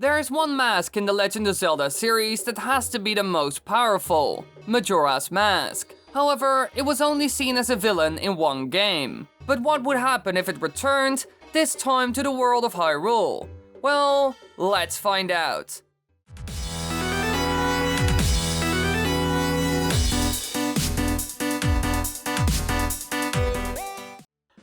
There is one mask in the Legend of Zelda series that has to be the most powerful, Majora's Mask. However, it was only seen as a villain in one game. But what would happen if it returned, this time to the world of Hyrule? Well, let's find out.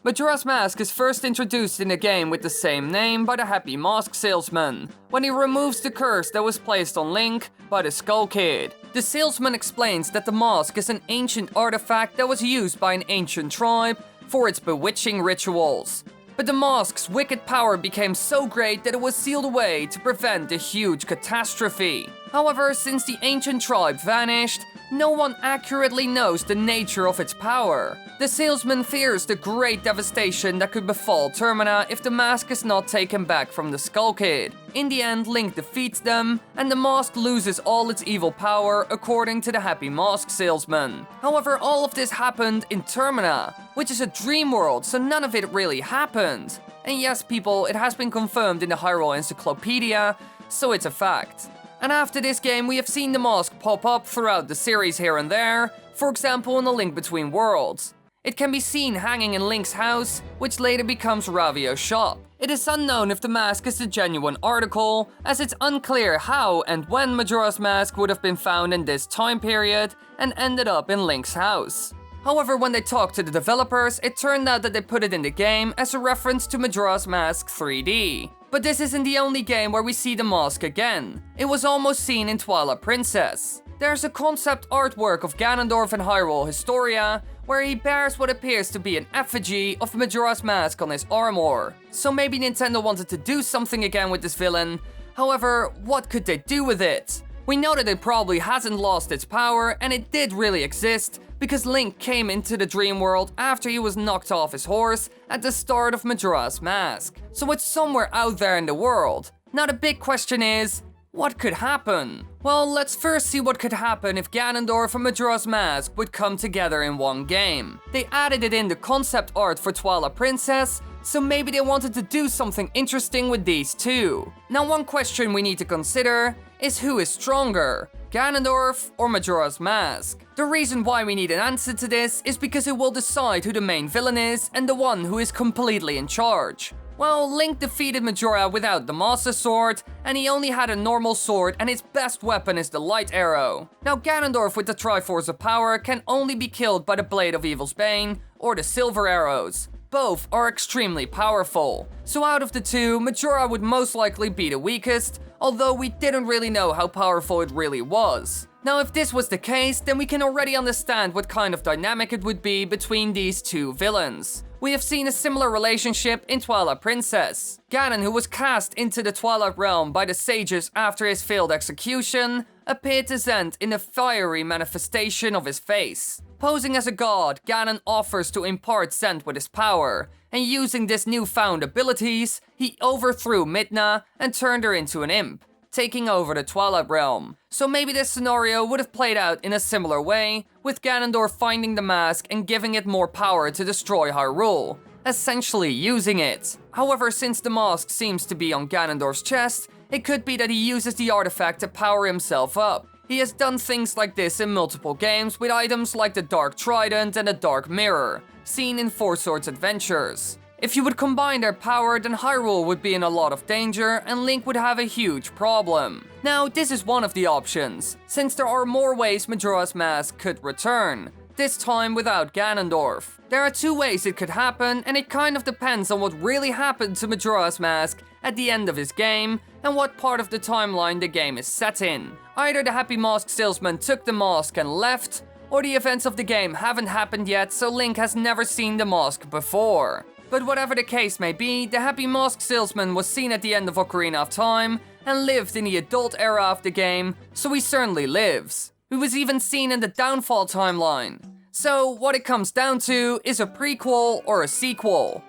Majora's Mask is first introduced in the game with the same name by the Happy Mask salesman, when he removes the curse that was placed on Link by the Skull Kid. The salesman explains that the mask is an ancient artifact that was used by an ancient tribe for its bewitching rituals. But the mask's wicked power became so great that it was sealed away to prevent a huge catastrophe. However, since the ancient tribe vanished, no one accurately knows the nature of its power. The salesman fears the great devastation that could befall Termina if the mask is not taken back from the Skull Kid. In the end, Link defeats them, and the mask loses all its evil power according to the Happy Mask salesman. However, all of this happened in Termina, which is a dream world, so none of it really happened. And yes, people, it has been confirmed in the Hyrule Encyclopedia, so it's a fact. And after this game, we have seen the mask pop up throughout the series here and there, for example in A Link Between Worlds. It can be seen hanging in Link's house, which later becomes Ravio's shop. It is unknown if the mask is a genuine article, as it's unclear how and when Majora's Mask would have been found in this time period and ended up in Link's house. However, when they talked to the developers, it turned out that they put it in the game as a reference to Majora's Mask 3D. But this isn't the only game where we see the mask again. It was almost seen in Twilight Princess. There's a concept artwork of Ganondorf in Hyrule Historia, where he bears what appears to be an effigy of Majora's Mask on his armor. So maybe Nintendo wanted to do something again with this villain. However, what could they do with it? We know that it probably hasn't lost its power, and it did really exist, because Link came into the dream world after he was knocked off his horse at the start of Majora's Mask. So it's somewhere out there in the world. Now the big question is, what could happen? Well, let's first see what could happen if Ganondorf and Majora's Mask would come together in one game. They added it in the concept art for Twilight Princess, so maybe they wanted to do something interesting with these two. Now one question we need to consider is who is stronger, Ganondorf or Majora's Mask? The reason why we need an answer to this is because it will decide who the main villain is and the one who is completely in charge. Well, Link defeated Majora without the Master Sword, and he only had a normal sword, and his best weapon is the Light Arrow. Now Ganondorf with the Triforce of Power can only be killed by the Blade of Evil's Bane or the Silver Arrows. Both are extremely powerful. So out of the two, Majora would most likely be the weakest, although we didn't really know how powerful it really was. Now if this was the case, then we can already understand what kind of dynamic it would be between these two villains. We have seen a similar relationship in Twilight Princess. Ganon, who was cast into the Twilight Realm by the sages after his failed execution, appeared to Zant in a fiery manifestation of his face. Posing as a god, Ganon offers to impart Zant with his power, and using this newfound abilities, he overthrew Midna and turned her into an imp, taking over the Twilight Realm. So maybe this scenario would have played out in a similar way, with Ganondorf finding the mask and giving it more power to destroy Hyrule, essentially using it. However, since the mask seems to be on Ganondorf's chest, it could be that he uses the artifact to power himself up. He has done things like this in multiple games with items like the Dark Trident and the Dark Mirror, seen in Four Swords Adventures. If you would combine their power, then Hyrule would be in a lot of danger and Link would have a huge problem. Now, this is one of the options, since there are more ways Majora's Mask could return, this time without Ganondorf. There are two ways it could happen, and it kind of depends on what really happened to Majora's Mask at the end of his game and what part of the timeline the game is set in. Either the Happy Mask salesman took the mask and left, or the events of the game haven't happened yet, so Link has never seen the mask before. But whatever the case may be, the Happy Mask salesman was seen at the end of Ocarina of Time and lived in the adult era of the game, so he certainly lives. He was even seen in the Downfall timeline. So what it comes down to is a prequel or a sequel.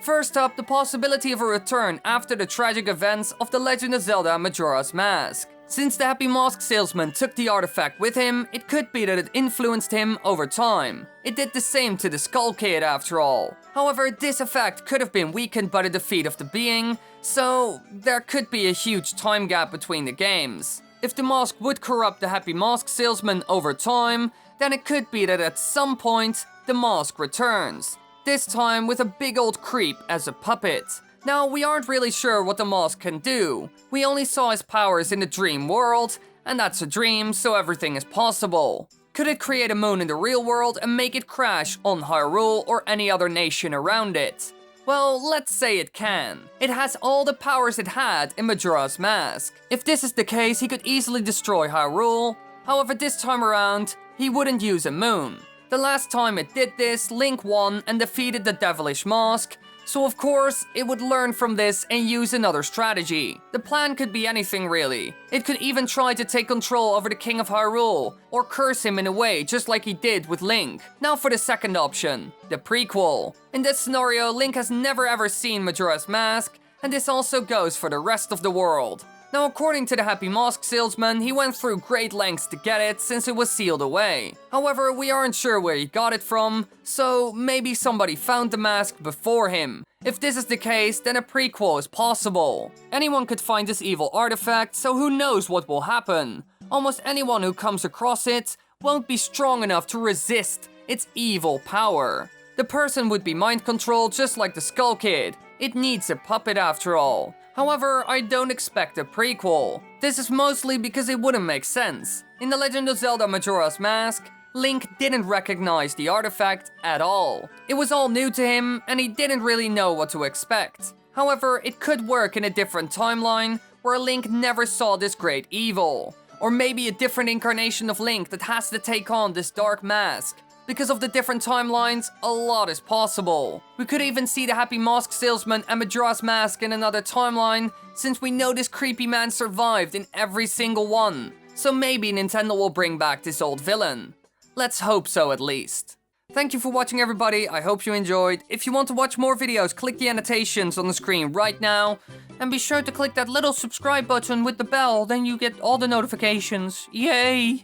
First up, the possibility of a return after the tragic events of The Legend of Zelda Majora's Mask. Since the Happy Mask Salesman took the artifact with him, it could be that it influenced him over time. It did the same to the Skull Kid after all. However, this effect could have been weakened by the defeat of the being, so there could be a huge time gap between the games. If the mask would corrupt the Happy Mask Salesman over time, then it could be that at some point, the mask returns. This time with a big old creep as a puppet. Now, we aren't really sure what the mask can do. We only saw his powers in the dream world, and that's a dream, so everything is possible. Could it create a moon in the real world and make it crash on Hyrule or any other nation around it? Well, let's say it can. It has all the powers it had in Majora's Mask. If this is the case, he could easily destroy Hyrule. However, this time around, he wouldn't use a moon. The last time it did this, Link won and defeated the Devilish Mask, so of course, it would learn from this and use another strategy. The plan could be anything really. It could even try to take control over the King of Hyrule, or curse him in a way, just like he did with Link. Now for the second option, the prequel. In this scenario, Link has never ever seen Majora's Mask, and this also goes for the rest of the world. Now, according to the Happy Mask Salesman, he went through great lengths to get it since it was sealed away. However, we aren't sure where he got it from, so maybe somebody found the mask before him. If this is the case, then a prequel is possible. Anyone could find this evil artifact, so who knows what will happen. Almost anyone who comes across it won't be strong enough to resist its evil power. The person would be mind controlled just like the Skull Kid. It needs a puppet after all. However, I don't expect a prequel. This is mostly because it wouldn't make sense. In The Legend of Zelda Majora's Mask, Link didn't recognize the artifact at all. It was all new to him, and he didn't really know what to expect. However, it could work in a different timeline, where Link never saw this great evil. Or maybe a different incarnation of Link that has to take on this dark mask. Because of the different timelines, a lot is possible. We could even see the Happy Mask Salesman and Majora's Mask in another timeline, since we know this creepy man survived in every single one. So maybe Nintendo will bring back this old villain. Let's hope so at least. Thank you for watching everybody, I hope you enjoyed. If you want to watch more videos, click the annotations on the screen right now. And be sure to click that little subscribe button with the bell, then you get all the notifications. Yay!